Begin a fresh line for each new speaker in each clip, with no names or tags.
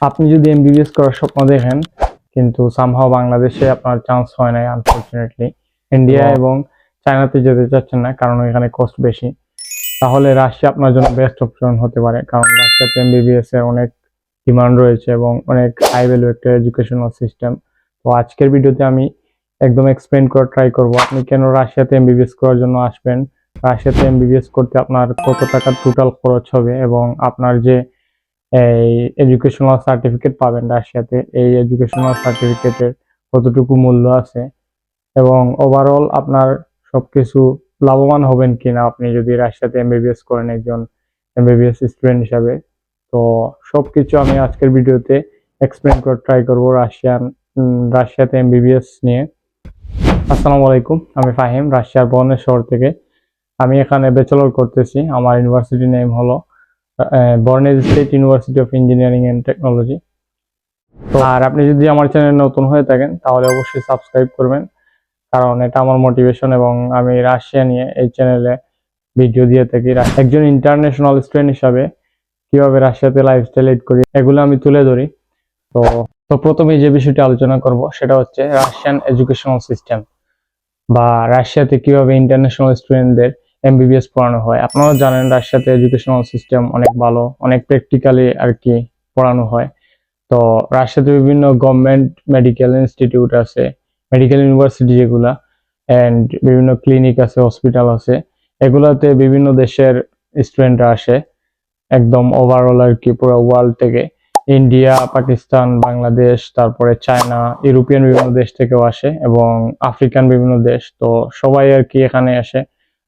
আপনি যদি এমবিবিএস করার স্বপ্ন দেখেন কিন্তু সামহাও বাংলাদেশে আপনার চান্স হয় নাই আনফরচুনেটলি, ইন্ডিয়া এবং চায়নাতে যেতে চাচ্ছেন না কারণ এখানে কস্ট বেশি, তাহলে রাশিয়া আপনার জন্য বেস্ট অপশন হতে পারে। কারণ রাশিয়াতে এমবিবিএস এর অনেক ডিমান্ড রয়েছে এবং অনেক হাই ভ্যালু একটা এডুকেশনাল সিস্টেম। তো আজকের ভিডিওতে আমি একদম এক্সপ্লেন করে ট্রাই করব আপনি কেন রাশিয়াতে এমবিবিএস করার জন্য আসবেন, রাশিয়াতে এমবিবিএস করতে আপনার কত টাকা টোটাল খরচ হবে এবং আপনার যে এই এডুকেশনাল সার্টিফিকেট পাবেন রাশিয়াতে, এই এডুকেশনাল সার্টিফিকেটের কতটুকু মূল্য আছে এবং ওভারঅল আপনার সবকিছু লাভবান হবেন কিনা আপনি যদি রাশিয়াতে এমবিবিএস করেন একজন এমবিবিএস স্টুডেন্ট হিসাবে। তো সবকিছু আমি আজকের ভিডিওতে এক্সপ্লেন করে ট্রাই করব রাশিয়াতে এমবিবিএস নিয়ে। আসসালামু আলাইকুম, আমি ফাহিম রাশিয়ার বর্নের শহর থেকে। আমি এখানে ব্যাচেলর করতেছি। আমার ইউনিভার্সিটি নেম হলো বর্নেজ state university of engineering and technology. তো আর আপনি যদি আমার চ্যানেল নতুন হয়ে থাকেন তাহলে অবশ্যই সাবস্ক্রাইব করবেন, কারণ এটা আমার মোটিভেশন এবং আমি রাশিয়া নিয়ে এই চ্যানেলে ভিডিও দিয়ে থাকি। একজন ইন্টারন্যাশনাল স্টুডেন্ট হিসাবে কিভাবে রাশিয়াতে লাইফস্টাইল লিড করি এগুলো আমি তুলে ধরি। তো তো প্রথমে যে বিষয়টি আলোচনা করব সেটা হচ্ছে রাশিয়ান এডুকেশনাল সিস্টেম, বা রাশিয়াতে কিভাবে ইন্টারন্যাশনাল স্টুডেন্টদের এমবিবিএস পড়ানো হয়। আপনারা জানেন রাশিয়াতে এডুকেশনাল সিস্টেম অনেক ভালো, অনেক প্র্যাকটিক্যালি আর কি পড়ানো হয়। তো রাশিয়াতে বিভিন্ন গভর্নমেন্ট মেডিকেল ইনস্টিটিউট আছে, মেডিকেল ইউনিভার্সিটি যেগুলা, এন্ড বিভিন্ন ক্লিনিক আছে, হসপিটাল আছে। এগুলাতে বিভিন্ন দেশের স্টুডেন্টরা আসে, একদম ওভারঅল আর কি পুরো ওয়ার্ল্ড থেকে। ইন্ডিয়া, পাকিস্তান, বাংলাদেশ, তারপরে চায়না, ইউরোপিয়ান বিভিন্ন দেশ থেকেও আসে এবং আফ্রিকান বিভিন্ন দেশ। তো সবাই আর কি এখানে এসে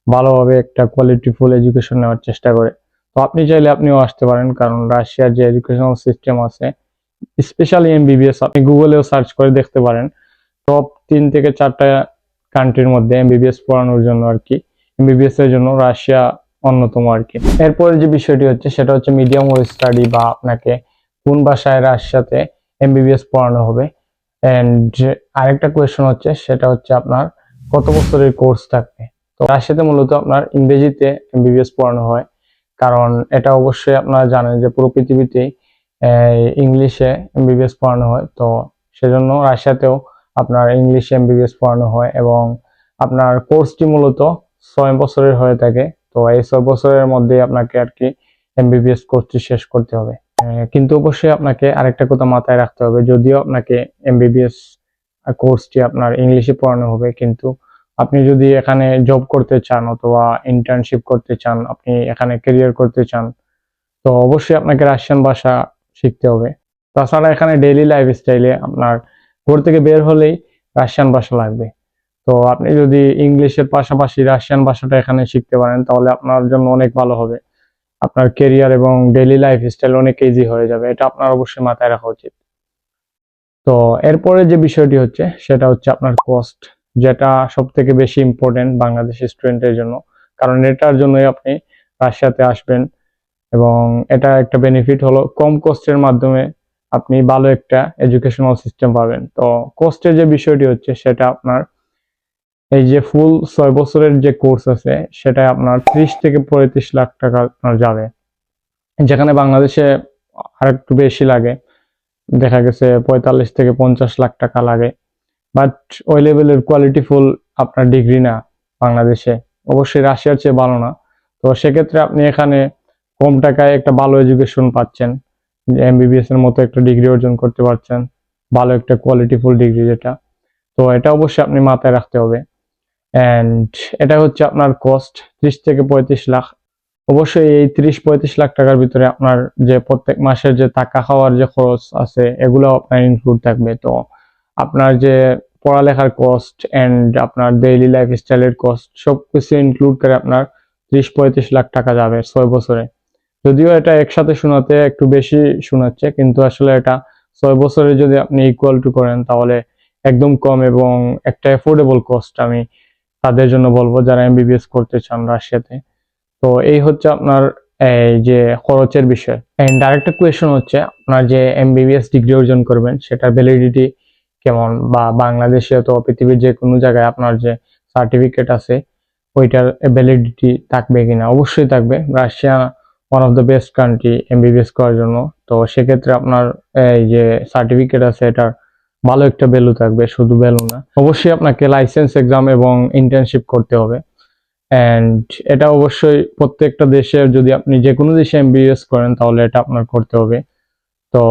ভালোভাবে একটা কোয়ালিটিফুল এডুকেশন নেওয়ার চেষ্টা করে। তো আপনি চাইলে আপনিও আসতে পারেন, কারণ রাশিয়ার যে এডুকেশনাল সিস্টেম আছে, স্পেশালি এমবিবিএস, আপনি গুগলেও সার্চ করে দেখতে পারেন টপ 3 থেকে 4টা কান্ট্রির মধ্যে এমবিবিএস পড়ানোর জন্য আর কি, এমবিবিএস এর জন্য রাশিয়া অন্যতম আর কি। এরপরে যে বিষয়টি হচ্ছে সেটা হচ্ছে মিডিয়াম অফ স্টাডি, বা আপনাকে কোন ভাষায় রাশিয়াতে এমবিবিএস পড়ানো হবে। এন্ড আরেকটা কোয়েশ্চন হচ্ছে সেটা হচ্ছে আপনার কত বছরের কোর্স থাকবে। তো রাশিয়াতে মূলত আপনার ইংরেজিতে এমবিবিএস পড়ানো হয়, কারণ এটা অবশ্যই আপনারা জানেন যে পুরো পৃথিবীতেই ইংলিশে এমবিবিএস পড়ানো হয়। তো সেজন্য রাশিয়াতেও আপনার ইংলিশে এমবিবিএস পড়ানো হয় এবং আপনার কোর্সটি মূলত 6 বছরের হয়ে থাকে। তো এই 6 বছরের মধ্যে আপনাকে আর কি এমবিবিএস কোর্সটি শেষ করতে হবে। কিন্তু অবশ্যই আপনাকে আরেকটা কথা মাথায় রাখতে হবে, যদিও আপনাকে এমবিবিএস কোর্সটি আপনার ইংলিশে পড়ানো হবে, কিন্তু আপনি যদি এখানে জব করতে চান অথবা ইন্টার্নশিপ করতে চান, আপনি এখানে ক্যারিয়ার করতে চান, তো অবশ্যই আপনাকে রাশিয়ান ভাষা শিখতে হবে। তাছাড়া এখানে ডেইলি লাইফস্টাইলে আপনার ঘর থেকে বের হলেই রাশিয়ান ভাষা লাগবে। তো আপনি যদি ইংলিশের পাশাপাশি রাশিয়ান ভাষাটা এখানে শিখতে পারেন তাহলে আপনার জন্য অনেক ভালো হবে। আপনার ক্যারিয়ার এবং ডেইলি লাইফস্টাইল অনেক ইজি হয়ে যাবে, এটা আপনার অবশ্যই মাথায় রাখা উচিত। তো এরপরে যে বিষয়টি হচ্ছে সেটা হচ্ছে আপনার কস্ট, যেটা সব থেকে বেশি ইম্পর্টেন্ট বাংলাদেশি স্টুডেন্টের জন্য, কারণ এটার জন্যই আপনি রাশিয়াতে আসবেন। এবং এটা একটা বেনিফিট হলো কম কস্টের মাধ্যমে আপনি ভালো একটা এডুকেশনাল সিস্টেম পাবেন। তো কস্টের যে বিষয়টি হচ্ছে সেটা আপনার এই যে ফুল 6 বছরের যে কোর্স আছে সেটা আপনার 30 থেকে 35 লাখ টাকা আপনার যাবে, যেখানে বাংলাদেশে আর একটু বেশি লাগে, দেখা গেছে 45 থেকে 50 লাখ টাকা লাগে। বাট ওই লেভেলের কোয়ালিটিফুল আপনার ডিগ্রি না বাংলাদেশে, অবশ্যই রাশিয়ার চেয়ে ভালো না। তো সেক্ষেত্রে আপনি এখানে কম টাকায় একটা ভালো এডুকেশন পাচ্ছেন, এমবিবিএস এর মতো একটা ডিগ্রি অর্জন করতে পারছেন, ভালো একটা কোয়ালিটিফুল ডিগ্রি যেটা। তো এটা অবশ্যই আপনি মাথায় রাখতে হবে। এন্ড এটা হচ্ছে আপনার কস্ট 30 থেকে 35 লাখ। অবশ্যই এই 30-35 লাখ টাকার ভিতরে আপনার যে প্রত্যেক মাসের যে টাকা খাওয়ার যে খরচ আছে এগুলো আপনার ইনক্লুড থাকবে। তো আপনার যে পড়ালেখার কস্ট এন্ড আপনার ডেইলি লাইফ স্টাইলের কস্ট সবকিছু ইনক্লুড করে আপনার 30-35 লাখ টাকা যাবে 6 বছরে। যদিও এটা একসাথে শোনাতে একটু বেশি শোনাচ্ছে, কিন্তু আসলে এটা 6 বছরে যদি আপনি ইকুয়াল টু করেন তাহলে একদম কম এবং একটা অ্যাফোর্ডেবল কস্ট আমি তাদের জন্য বলবো যারা এমবিবিএস করতে চান রাশিয়াতে। তো এই হচ্ছে আপনার এই যে খরচের বিষয়। এন্ড আরেকটা কোয়েশ্চন হচ্ছে আপনার যে এমবিবিএস ডিগ্রি অর্জন করবেন সেটার ভ্যালিডিটি কেমন, বা বাংলাদেশে অথবা পৃথিবীর যে কোনো জায়গায় আপনার যে সার্টিফিকেট আছে ওইটার ভ্যালিডিটি থাকবে কিনা। অবশ্যই থাকবে। Russia one of the best country MBBS করার জন্য। তো সেক্ষেত্রে আপনার এই যে সার্টিফিকেট আছে এটার ভালো একটা ভ্যালু থাকবে, শুধু ভ্যালু না, অবশ্যই আপনাকে লাইসেন্স এক্সাম এবং ইন্টার্নশিপ করতে হবে। অ্যান্ড এটা অবশ্যই প্রত্যেকটা দেশে, যদি আপনি যে কোনো দেশে এমবিবিএস করেন তাহলে এটা আপনার করতে হবে। তো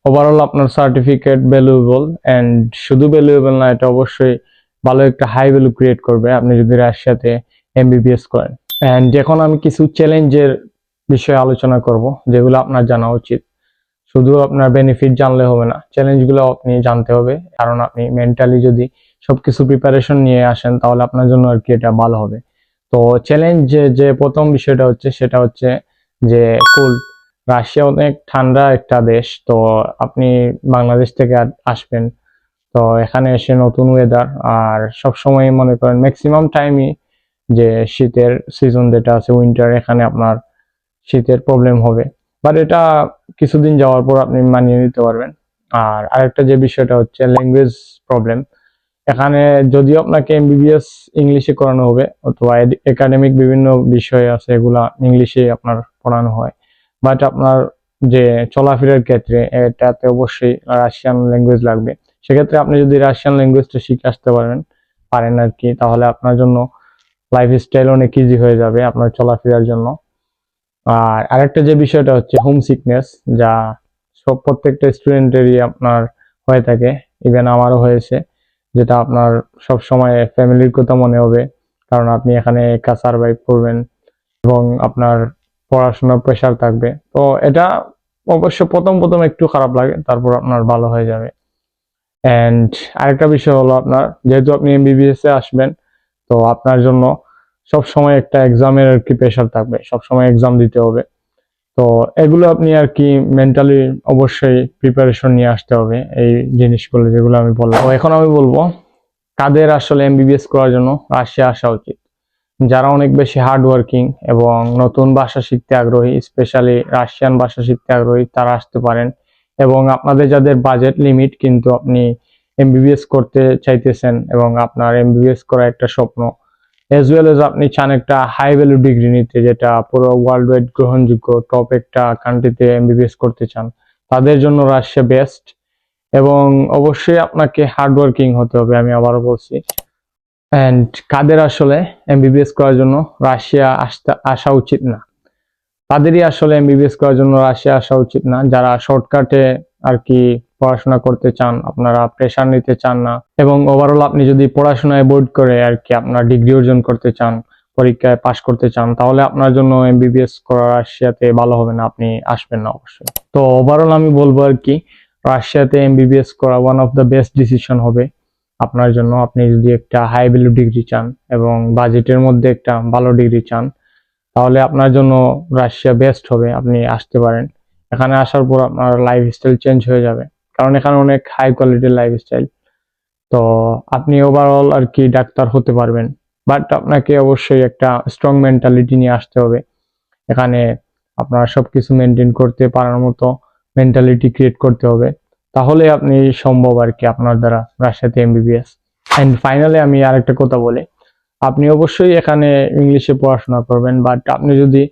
ওভারঅল আপনার সার্টিফিকেট ভ্যালুয়েবল, অ্যান্ড শুধু ভ্যালুয়েবল না, এটা অবশ্যই ভালো একটা হাই ভ্যালু ক্রিয়েট করবে আপনি যদি রাশিয়াতে এমবিবিএস করেন। অ্যান্ড এখন আমি কিছু চ্যালেঞ্জের বিষয়ে আলোচনা করব যেগুলো আপনার জানা উচিত। শুধু আপনার বেনিফিট জানলে হবে না, চ্যালেঞ্জগুলো আপনি জানতে হবে, কারণ আপনি মেন্টালি যদি সবকিছু প্রিপারেশন নিয়ে আসেন তাহলে আপনার জন্য আর কি এটা ভালো হবে। তো চ্যালেঞ্জ যে প্রথম বিষয়টা হচ্ছে সেটা হচ্ছে যে কুল। রাশিয়া অনেক ঠান্ডা একটা দেশ। তো আপনি বাংলাদেশ থেকে আসবেন, তো এখানে এসে নতুন ওয়েদার, আর সব সময় মনে করেন ম্যাক্সিমাম টাইমই যে শীতের সিজন যেটা আছে উইন্টার, এখানে আপনার শীতের প্রবলেম হবে, বাট এটা কিছুদিন যাওয়ার পর আপনি মানিয়ে নিতে পারবেন। আর আরেকটা যে বিষয়টা হচ্ছে ল্যাঙ্গুয়েজ প্রবলেম। এখানে যদিও আপনাকে এমবিবিএস ইংলিশে করানো হবে, অথবা একাডেমিক বিভিন্ন বিষয় আছে এগুলা ইংলিশে আপনার পড়ানো হয়, বাট আপনার যে চলাফেরার ক্ষেত্রে এটাতে অবশ্যই রাশিয়ান ল্যাঙ্গুয়েজ লাগবে। সেক্ষেত্রে আপনি যদি রাশিয়ান ল্যাঙ্গুয়েজটা শিখে আসতে পারেন আর কি, তাহলে আপনার জন্য লাইফ স্টাইল অনেক ইজি হয়ে যাবে আপনার চলাফেরার জন্য। আর আরেকটা যে বিষয়টা হচ্ছে হোম সিকনেস, যা প্রত্যেকটা স্টুডেন্টেরই আপনার হয়ে থাকে, ইভেন আমারও হয়েছে, যেটা আপনার সব সময় ফ্যামিলির কথা মনে হবে, কারণ আপনি এখানে একা সার্ভাইভ করবেন এবং আপনার পড়াশোনার প্রেশার থাকবে। তো এটা অবশ্য প্রথম প্রথম একটু খারাপ লাগে, তারপর আপনার ভালো হয়ে যাবে। অ্যান্ড আরেকটা বিষয় হলো, আপনার যেহেতু আপনি এমবিবিএস এ আসবেন, তো আপনার জন্য সব সময় একটা এক্সামের আর কি প্রেশার থাকবে, সব সময় এক্সাম দিতে হবে। তো এগুলো আপনি আর কি মেন্টালি অবশ্যই প্রিপারেশন নিয়ে আসতে হবে, এই জিনিসগুলো যেগুলো আমি বললাম। তো এখন আমি বলবো কাদের আসলে এমবিবিএস করার জন্য রাশিয়া আসা উচিত। যারা অনেক বেশি হার্ড ওয়ার্কিং এবং নতুন ভাষা শিখতে আগ্রহী, স্পেশালি রাশিয়ান ভাষা শিখতে আগ্রহী, তারা আসতে পারেন। এবং আপনাদের যাদের বাজেট লিমিট, কিন্তু আপনি এমবিবিএস করতে চাইতেছেন এবং আপনার এমবিবিএস করা একটা স্বপ্ন, এজ ওয়েল এজ আপনি চান একটা হাই ভ্যালু ডিগ্রি নিতে, যেটা পুরো ওয়ার্ল্ড ওয়াইড গ্রহণযোগ্য টপ একটা কান্ট্রিতে এমবিবিএস করতে চান, তাদের জন্য রাশিয়া বেস্ট। এবং অবশ্যই আপনাকে হার্ড ওয়ার্কিং হতে হবে, আমি আবারও বলছি। অ্যান্ড কাদের আসলে এমবিবিএস করার জন্য রাশিয়া আসা উচিত না, তাদেরই আসলে এমবিবিএস করার জন্য রাশিয়া আসা উচিত না, যারা শর্টকাটে আর কি পড়াশোনা করতে চান, আপনারা প্রেশার নিতে চান না, এবং ওভারঅল আপনি যদি পড়াশোনায় বোর্ড করে আর কি আপনার ডিগ্রি অর্জন করতে চান, পরীক্ষায় পাশ করতে চান, তাহলে আপনার জন্য এমবিবিএস করা রাশিয়াতে ভালো হবে না, আপনি আসবেন না অবশ্যই। তো ওভারঅল আমি বলবো আর কি, রাশিয়াতে এমবিবিএস করা one of the best decision হবে আপনার জন্য, আপনি যদি একটা হাই ভ্যালু ডিগ্রি চান এবং বাজেটের মধ্যে একটা ভালো ডিগ্রি চান, তাহলে আপনার জন্য রাশিয়া বেস্ট হবে, আপনি আসতে পারেন। এখানে আসার পর আপনার লাইফস্টাইল চেঞ্জ হয়ে যাবে, কারণ এখানে অনেক হাই কোয়ালিটির লাইফস্টাইল। তো আপনি ওভারঅল আর কি ডাক্তার হতে পারবেন, বাট আপনাকে অবশ্যই একটা স্ট্রং মেন্টালিটি নিয়ে আসতে হবে। এখানে আপনার সবকিছু মেনটেন করতে পারার মতো মেন্টালিটি ক্রিয়েট করতে হবে, তাহলে আপনি সম্ভব আর কি আপনার দ্বারা রাশিয়াতে এমবিবিএস। এন্ড ফাইনালি আমি আরেকটা কথা বলি, আপনি অবশ্যই এখানে ইংলিশে পড়াশোনা করবেন, বাট আপনি যদি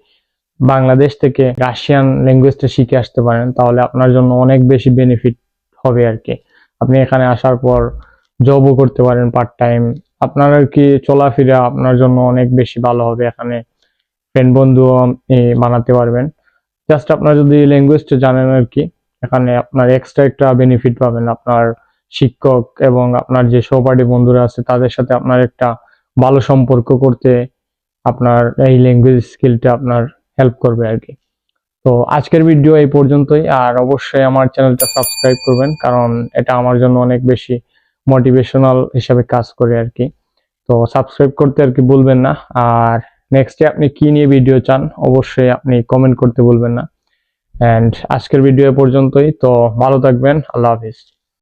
বাংলাদেশ থেকে রাশিয়ান ল্যাঙ্গুয়েজটা শিখে আসতে পারেন, তাহলে আপনার জন্য অনেক বেশি বেনিফিট হবে আর কি। আপনি এখানে আসার পর জবও করতে পারেন পার্ট টাইম, আপনার আর কি চলাফেরা আপনার জন্য অনেক বেশি ভালো হবে, এখানে ফ্রেন্ড বন্ধু বানাতে পারবেন। জাস্ট আপনার যদি ল্যাঙ্গুয়েজটা জানেন আর কি, এখানে আপনার এক্সট্রা একটা বেনিফিট পাবেন, আপনার শিক্ষক এবং আপনার যে সহপাঠী বন্ধুরা আছে তাদের সাথে আপনার একটা ভালো সম্পর্ক করতে আপনার এই ল্যাঙ্গুয়েজ স্কিলটা আপনার হেল্প করবে আর কি। তো আজকের ভিডিও এই পর্যন্তই, আর অবশ্যই আমার চ্যানেলটা সাবস্ক্রাইব করবেন, কারণ এটা আমার জন্য অনেক বেশি মোটিভেশনাল হিসাবে কাজ করে আর কি। তো সাবস্ক্রাইব করতে আর কি ভুলবেন না। আর নেক্সটে আপনি কি নিয়ে ভিডিও চান অবশ্যই আপনি কমেন্ট করতে ভুলবেন না। অ্যান্ড আজকের ভিডিও পর্যন্তই, তো ভালো থাকবেন, আল্লাহ হাফিজ।